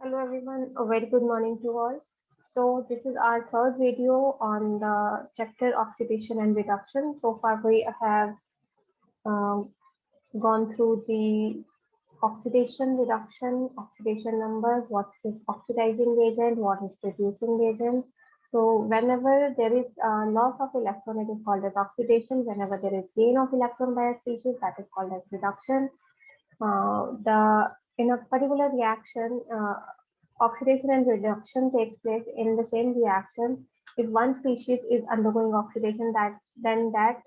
Hello everyone, a very good morning to all. So this is our third video on the chapter oxidation and reduction. So far we have um, gone through the oxidation, reduction, oxidation number, what is oxidizing agent, what is reducing agent. So whenever there is loss of electron, it is called as oxidation. Whenever there is gain of electron by a species, that is called as reduction. The in a particular reaction, oxidation and reduction takes place in the same reaction. If one species is undergoing oxidation, that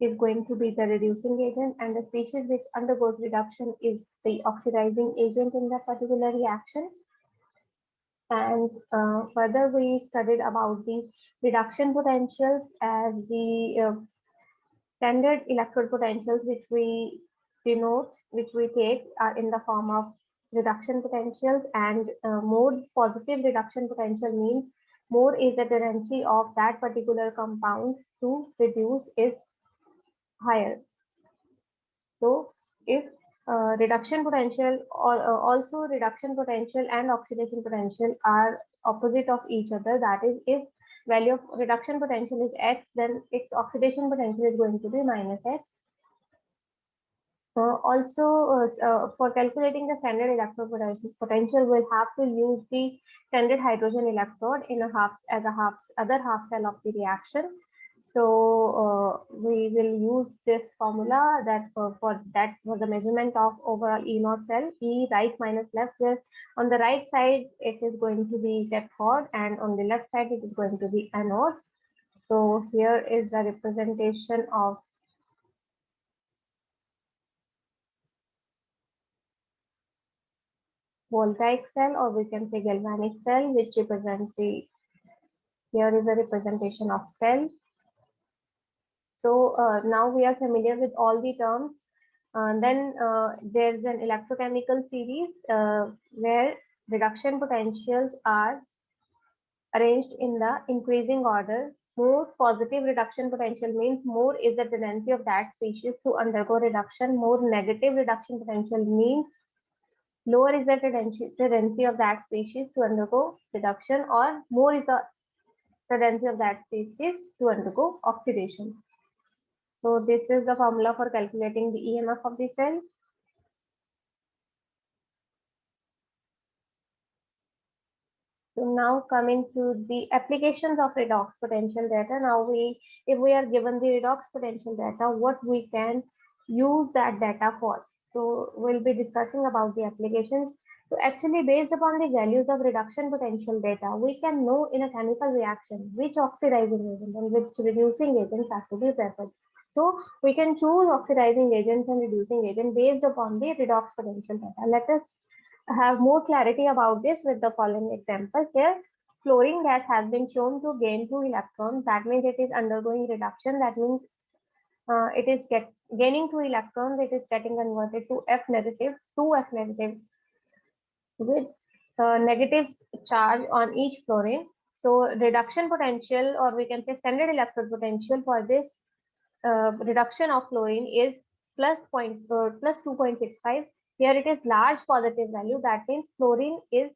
is going to be the reducing agent, and the species which undergoes reduction is the oxidizing agent in that particular reaction. And further, we studied about the reduction potentials as the standard electrode potentials which we denote, which we take are in the form of reduction potentials, and more positive reduction potential means more is the tendency of that particular compound to reduce is higher. So if reduction potential or also reduction potential and oxidation potential are opposite of each other, that is, if value of reduction potential is x, then its oxidation potential is going to be minus x. For calculating the standard electrode potential, we'll have to use the standard hydrogen electrode in a other half cell of the reaction. So we will use this formula that for the measurement of overall E naught cell, E right minus left, where on the right side it is going to be cathode and on the left side it is going to be anode. So here is a representation of voltaic cell, or we can say galvanic cell, which represents here is a representation of cell. So now we are familiar with all the terms. Then there's an electrochemical series where reduction potentials are arranged in the increasing order. More positive reduction potential means more is the tendency of that species to undergo reduction. More negative reduction potential means lower is the tendency of that species to undergo reduction, or more is the tendency of that species to undergo oxidation. So this is the formula for calculating the EMF of the cell. So now coming to the applications of redox potential data. Now if we are given the redox potential data, what we can use that data for. So we'll be discussing about the applications. So actually, based upon the values of reduction potential data, we can know in a chemical reaction which oxidizing agent and which reducing agents are to be preferred. So we can choose oxidizing agents and reducing agents based upon the redox potential data. Let us have more clarity about this with the following example. Here, fluorine gas has been shown to gain 2 electrons. That means it is undergoing reduction. That means it is gaining 2 electrons. It is getting converted to F negative, 2F negative with negative charge on each fluorine. So reduction potential, or we can say standard electrode potential for this reduction of fluorine is plus 2.65. Here it is large positive value. That means fluorine is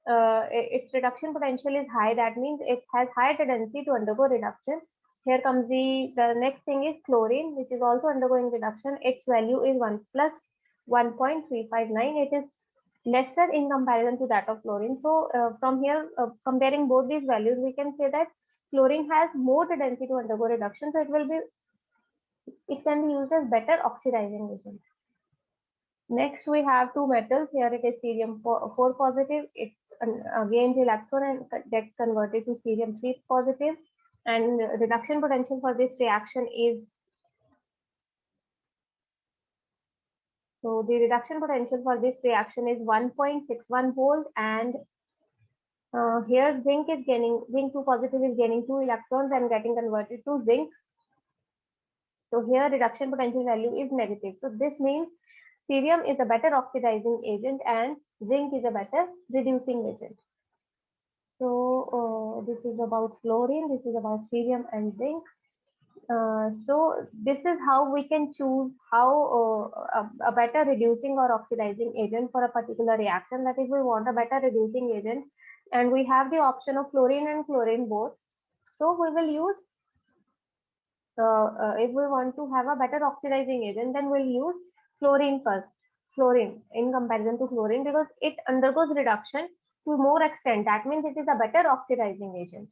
its reduction potential is high. That means it has high tendency to undergo reduction. Here comes the next thing is chlorine, which is also undergoing reduction. Its value is 1 plus 1.359. It is lesser in comparison to that of fluorine. So from here, comparing both these values, we can say that fluorine has more tendency to undergo reduction. So it can be used as better oxidizing agent. Next, we have two metals. Here it is cerium 4 positive. It gains electron and gets converted to cerium 3 positive. And reduction potential for this reaction is, so the reduction potential for this reaction is 1.61 volt. And here zinc 2 positive is gaining 2 electrons and getting converted to zinc. So here reduction potential value is negative. So this means cerium is a better oxidizing agent and zinc is a better reducing agent. So this is about fluorine, this is about cerium and zinc. So this is how we can choose how a better reducing or oxidizing agent for a particular reaction. That if we want a better reducing agent and we have the option of fluorine and chlorine both, so we will use if we want to have a better oxidizing agent, then we'll use fluorine first. Fluorine in comparison to chlorine because it undergoes reduction to more extent. That means it is a better oxidizing agent.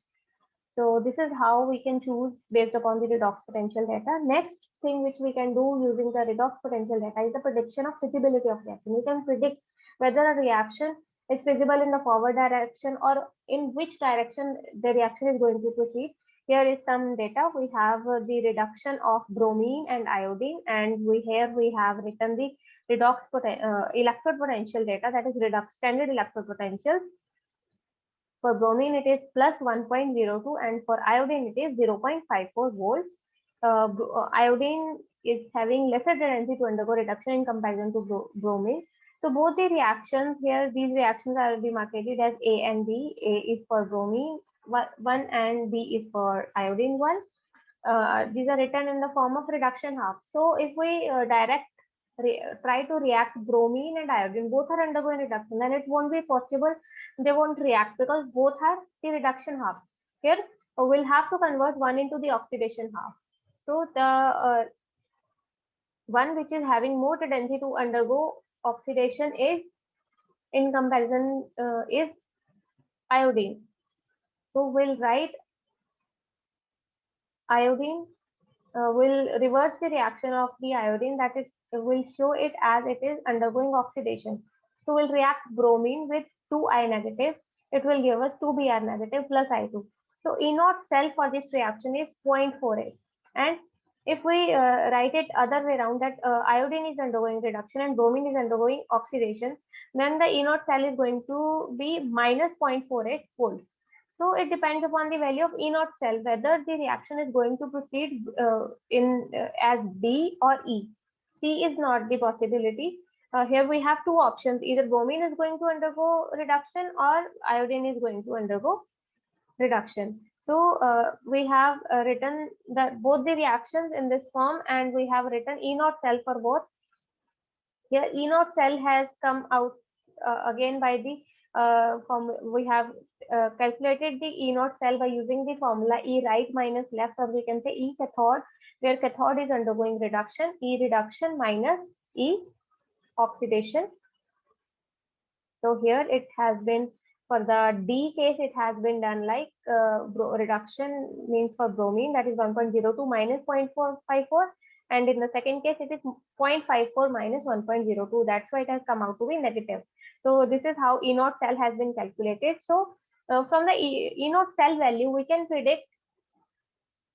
So this is how we can choose based upon the redox potential data. Next thing which we can do using the redox potential data is the prediction of feasibility of reaction. We can predict whether a reaction is feasible in the forward direction or in which direction the reaction is going to proceed. Here is some data. We have the reduction of bromine and iodine, and here we have written the redox electrode potential data, that is redox standard electrode potential. For bromine, it is plus 1.02, and for iodine, it is 0.54 volts. Iodine is having lesser tendency to undergo reduction in comparison to bromine. So both the reactions here, these reactions are demarcated as A and B. A is for bromine 1 and B is for iodine 1. These are written in the form of reduction half. So if we try to react bromine and iodine, both are undergoing reduction, then it won't be possible. They won't react because both have the reduction half. Here we'll have to convert one into the oxidation half. So the one which is having more tendency to undergo oxidation is in comparison is iodine. So we'll write iodine will reverse the reaction of the iodine, that is will show it as it is undergoing oxidation. So we'll react bromine with 2I negative. It will give us 2Br negative plus I2. So E0 cell for this reaction is 0.48. And if we write it other way around, that iodine is undergoing reduction and bromine is undergoing oxidation, then the E0 cell is going to be minus 0.48 volts. So it depends upon the value of E0 cell whether the reaction is going to proceed as D or E. C is not the possibility. Here we have two options: either bromine is going to undergo reduction or iodine is going to undergo reduction. So we have written that both the reactions in this form, and we have written E0 cell for both. Here E0 cell has come out again by the we have calculated the E0 cell by using the formula E right minus left, or we can say E cathode, where cathode is undergoing reduction, E reduction minus E oxidation. So here it has been, for the D case, it has been done like reduction means for bromine, that is 1.02 minus 0.454. And in the second case, it is 0.54 minus 1.02. That's why it has come out to be negative. So this is how E0 cell has been calculated. So from the E0 cell value, we can predict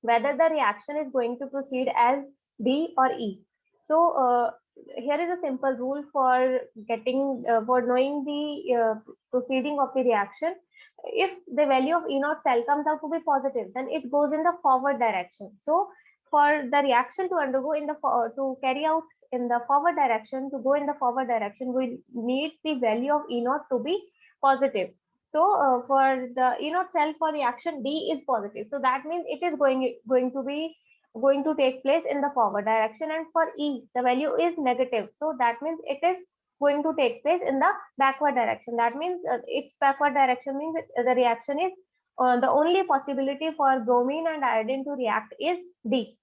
whether the reaction is going to proceed as D or E. So here is a simple rule for getting for knowing the proceeding of the reaction. If the value of E0 cell comes out to be positive, then it goes in the forward direction. So for the reaction to undergo in the to carry out in the forward direction, to go in the forward direction, we need the value of E0 to be positive. So for the E0 cell for reaction D is positive. So that means it is going to take place in the forward direction, and for E the value is negative. So that means it is going to take place in the backward direction. That means its backward direction means the reaction is the only possibility for bromine and iodine to react is D.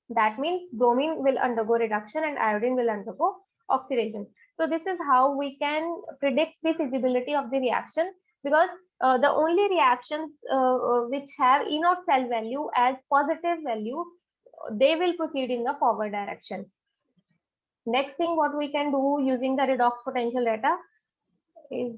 That means bromine will undergo reduction and iodine will undergo oxidation. So this is how we can predict the feasibility of the reaction, because the only reactions which have E0 cell value as positive value, they will proceed in the forward direction. Next thing what we can do using the redox potential data is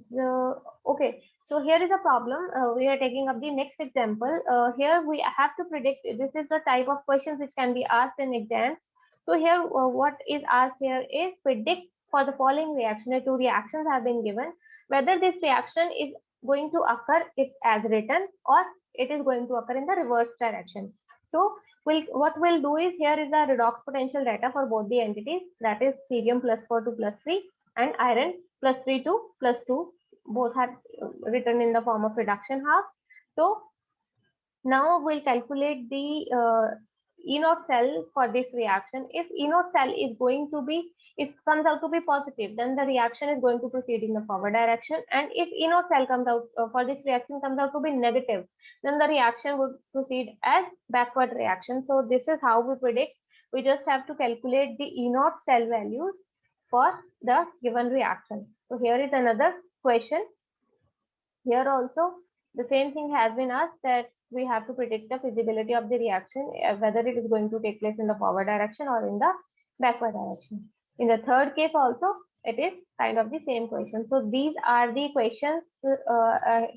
okay. So here is a problem. We are taking up the next example. Here we have to predict. This is the type of questions which can be asked in exams. So here what is asked here is predict for the following reaction. Two reactions have been given. Whether this reaction is going to occur it as written, or it is going to occur in the reverse direction. So what we'll do is, here is the redox potential data for both the entities, that is cerium +4 to +3 and iron +3 to +2. Both are written in the form of reduction halves. So now we'll calculate the E naught cell for this reaction. If E naught cell is going to be, it comes out to be positive, then the reaction is going to proceed in the forward direction. And if E naught cell comes out for this reaction comes out to be negative, then the reaction would proceed as backward reaction. So this is how we predict. We just have to calculate the E naught cell values for the given reaction. So here is another question. Here also the same thing has been asked, that we have to predict the feasibility of the reaction, whether it is going to take place in the forward direction or in the backward direction. In the third case also, it is kind of the same question. So these are the questions.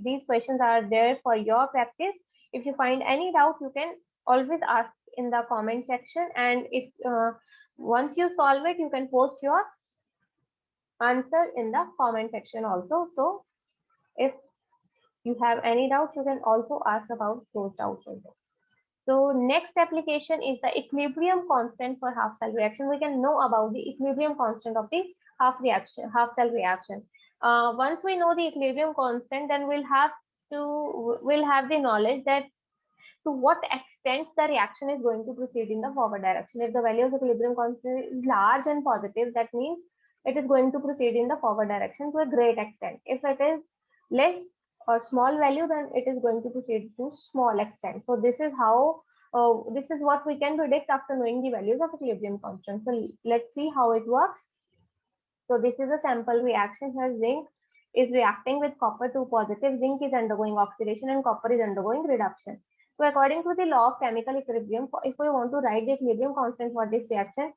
These questions are there for your practice. If you find any doubt, you can always ask in the comment section. And if once you solve it, you can post your answer in the comment section also. So if you have any doubts, you can also ask about those doubts also. So next application is the equilibrium constant for half cell reaction. We can know about the equilibrium constant of the half cell reaction. Once we know the equilibrium constant, then we'll have the knowledge that to what extent the reaction is going to proceed in the forward direction. If the value of equilibrium constant is large and positive, that means it is going to proceed in the forward direction to a great extent. If it is less or small value, then it is going to proceed to small extent. So this is how this is what we can predict after knowing the values of equilibrium constant. So let's see how it works. So this is a sample reaction. Here zinc is reacting with copper 2 positive. Zinc is undergoing oxidation and copper is undergoing reduction. So according to the law of chemical equilibrium, if we want to write the equilibrium constant for this reaction,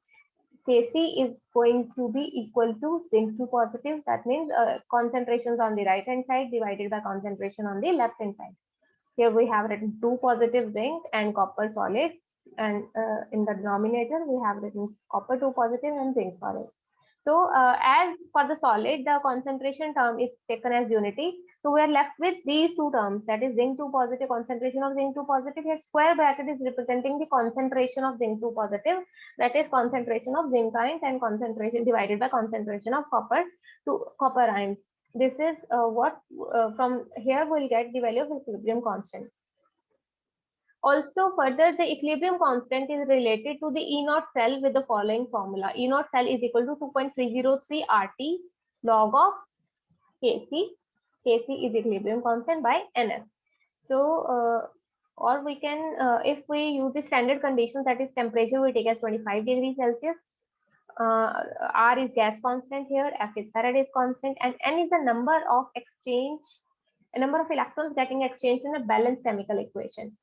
Kc is going to be equal to zinc 2 positive. That means concentrations on the right hand side divided by concentration on the left hand side. Here we have written 2 positive zinc and copper solid, and in the denominator we have written copper 2 positive and zinc solid. So as for the solid, the concentration term is taken as unity. So we are left with these two terms, that is zinc 2 positive, concentration of zinc 2 positive. Here square bracket is representing the concentration of zinc 2 positive, that is concentration of zinc ions, and concentration divided by concentration of copper ions. This is what from here we'll get the value of equilibrium constant. Also, further, the equilibrium constant is related to the E naught cell with the following formula. E naught cell is equal to 2.303 RT log of Kc. Kc is equilibrium constant by NF. So, or we can, if we use the standard conditions, that is temperature we take as 25 degrees Celsius. R is gas constant here, F is Faraday constant, and N is the number of electrons getting exchanged in a balanced chemical equation.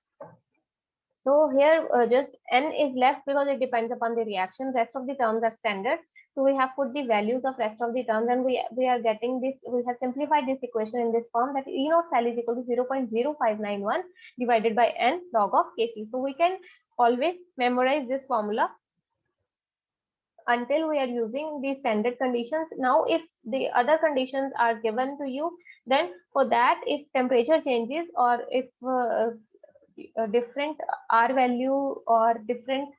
So here just N is left because it depends upon the reaction. Rest of the terms are standard. So we have put the values of rest of the terms, and we are getting this. We have simplified this equation in this form, that E naught cell is equal to 0.0591 divided by N log of Kc. So we can always memorize this formula until we are using the standard conditions. Now, if the other conditions are given to you, then for that, if temperature changes or if different R value or different,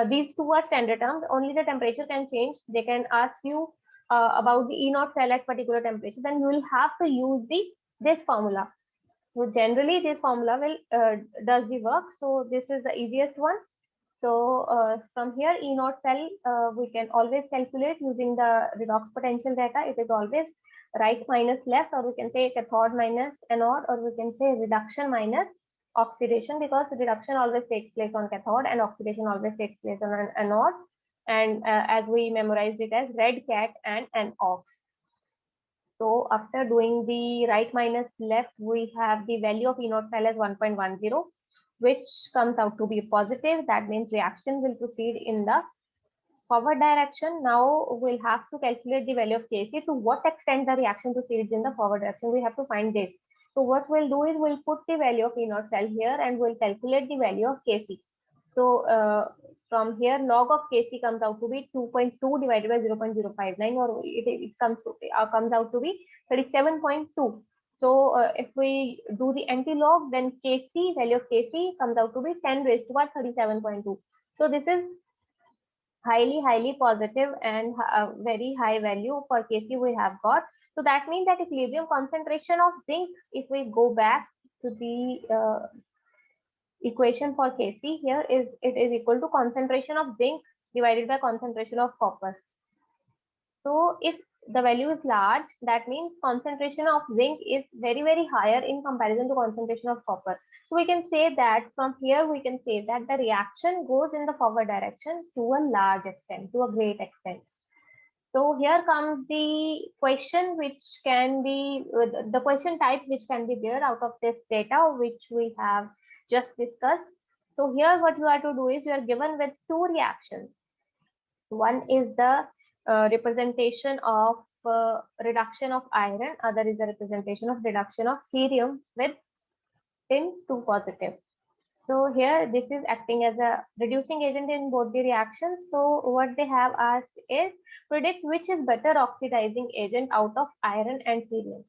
these two are standard terms, only the temperature can change. They can ask you about the E naught cell at particular temperature, then you will have to use this formula. So generally this formula will does the work. So this is the easiest one. So from here E naught cell we can always calculate using the redox potential data. It is always right minus left, or we can say cathode minus anode, or we can say reduction minus oxidation, because reduction always takes place on cathode and oxidation always takes place on an anode. And as we memorized it as red cat and an ox. So after doing the right minus left, we have the value of E naught cell as 1.10, which comes out to be positive. That means reaction will proceed in the forward direction. Now we'll have to calculate the value of Kc. To what extent the reaction proceeds in the forward direction, we have to find this. So what we'll do is we'll put the value of E naught cell here and we'll calculate the value of Kc. So from here log of Kc comes out to be 2.2 divided by 0.059, or it comes out to be 37.2. So if we do the anti-log, then Kc, value of Kc comes out to be 10 raised to 37.2. So this is highly positive and very high value for Kc we have got. So that means that equilibrium concentration of zinc, if we go back to the equation for Kc here is it is equal to concentration of zinc divided by concentration of copper. So if the value is large, that means concentration of zinc is very higher in comparison to concentration of copper. So we can say that from here we can say that the reaction goes in the forward direction to a large extent, to a great extent. So here comes the question which can be the question type which can be there out of this data which we have just discussed. So here what you are to do is you are given with two reactions. One is the representation of reduction of iron, other is the representation of reduction of cerium with tin 2 positive. So here this is acting as a reducing agent in both the reactions. So what they have asked is predict which is better oxidizing agent out of iron and cerium.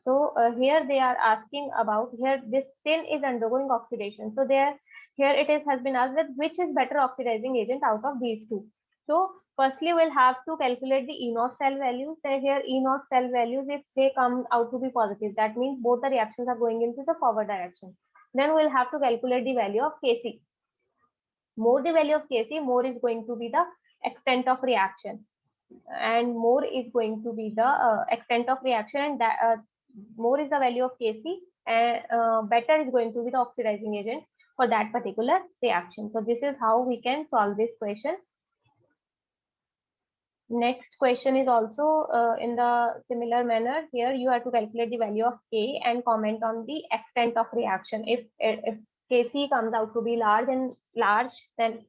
So here they are asking about here this tin is undergoing oxidation. So there here it is has been asked that which is better oxidizing agent out of these two. So firstly we'll have to calculate the E naught cell values. So here E naught cell values if they come out to be positive, that means both the reactions are going into the forward direction. Then we'll have to calculate the value of Kc. More the value of Kc, more is going to be the extent of reaction, and more is going to be the extent of reaction, and that more is the value of Kc, and better is going to be the oxidizing agent for that particular reaction. So this is how we can solve this question. Next question is also in the similar manner. Here you have to calculate the value of K and comment on the extent of reaction. If Kc comes out to be large, then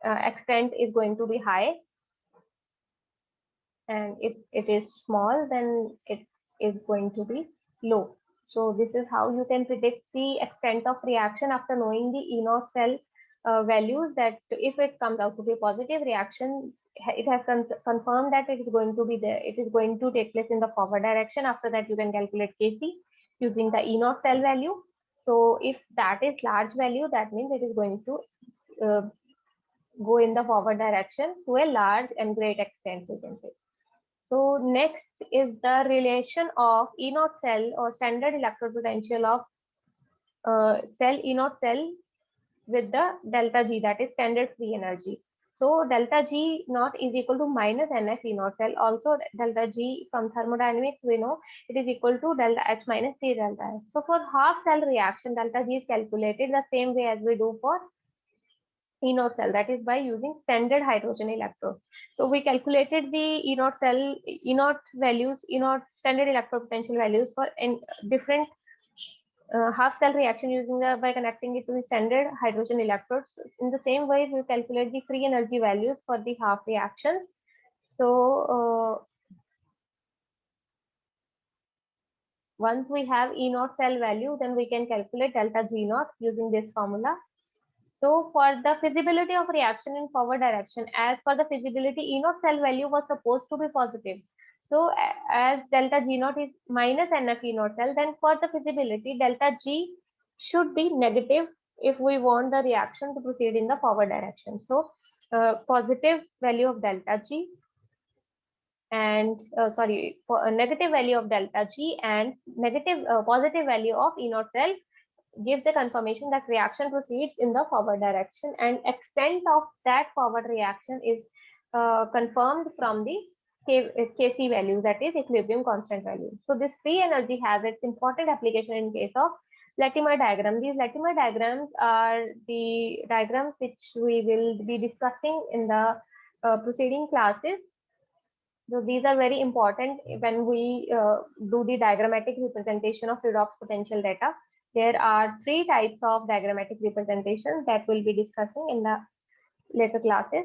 extent is going to be high, and if it is small, then it is going to be low. So this is how you can predict the extent of reaction after knowing the E naught cell values, that if it comes out to be a positive reaction, it has confirmed that it is going to be there. It is going to take place in the forward direction. After that, you can calculate Kc using the E naught cell value. So if that is large value, that means it is going to go in the forward direction to a large and great extent, you can say. So next is the relation of E naught cell or standard electrode potential of cell E naught cell with the delta G, that is standard free energy. So delta G naught is equal to minus NF E naught cell. Also delta G from thermodynamics we know it is equal to delta H minus T delta H. So for half cell reaction, delta G is calculated the same way as we do for E naught cell, that is by using standard hydrogen electrode. So we calculated the E naught cell, E naught values, E naught standard electrode potential values for in different half cell reaction using by connecting it to the standard hydrogen electrodes. In the same way, we calculate the free energy values for the half reactions. So once we have E naught cell value, then we can calculate delta G naught using this formula. So for the feasibility of reaction in forward direction, as per the feasibility, E naught cell value was supposed to be positive. So as delta G naught is minus NF E naught cell, then for the feasibility, delta G should be negative if we want the reaction to proceed in the forward direction. So positive value of delta G and sorry, for a negative value of delta G and negative positive value of E naught cell give the confirmation that reaction proceeds in the forward direction, and extent of that forward reaction is confirmed from the Kc value, that is equilibrium constant value. So this free energy has its important application in case of Latimer diagram. These Latimer diagrams are the diagrams which we will be discussing in the preceding classes. So these are very important when we do the diagrammatic representation of redox potential data. There are three types of diagrammatic representations that we'll be discussing in the later classes.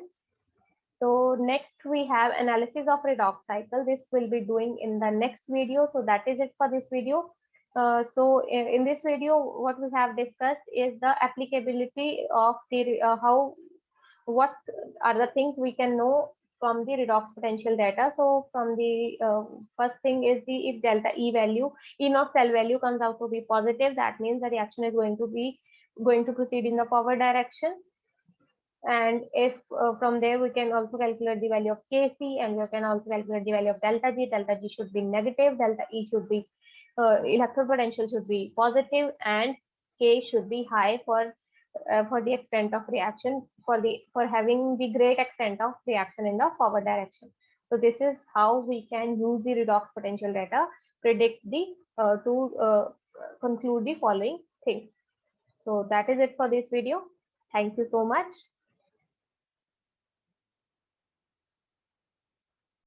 So next we have analysis of redox cycle. This will be doing in the next video. So that is it for this video. So in this video, what we have discussed is the applicability of the what are the things we can know from the redox potential data. So from the first thing is the if delta E value, E naught cell value comes out to be positive, that means the reaction is going to proceed in the forward direction. And if from there we can also calculate the value of Kc, and we can also calculate the value of delta G. Delta G should be negative, delta E should be electrode potential should be positive, and K should be high for for the extent of reaction, for having the great extent of reaction in the forward direction. So this is how we can use the redox potential data predict the to conclude the following things. So that is it for this video. Thank you so much.